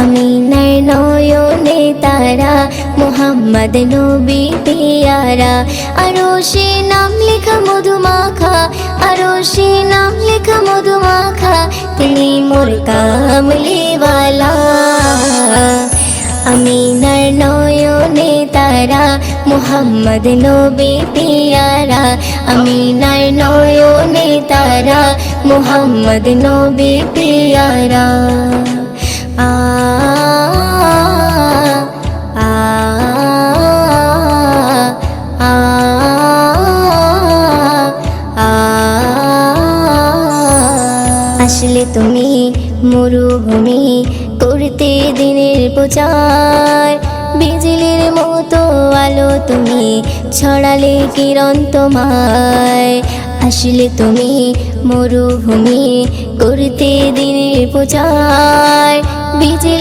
আমিনার নয়নে তারা, মুহাম্মদ নবী পিয়ারা। আরশে নাম লেখা মধুমাখা, আরশে নাম লেখা মধুমাখা, তিনি মোর কামলিওয়ালা। আমিনার নয়নে তারা, মুহাম্মদ নবী পিয়ারা। আমিনার নয়নে তারা, মুহাম্মদ নবী পিয়ারা। আ আ আ আসলে তুমি মরুভূমি করতে দিনের প্রচার, বিজলির মতো আলো তুমি ছড়ালে কিরণ তোমায়। আসলে তুমি মরুভূমি করতে দিনের প্রচার, বিজলি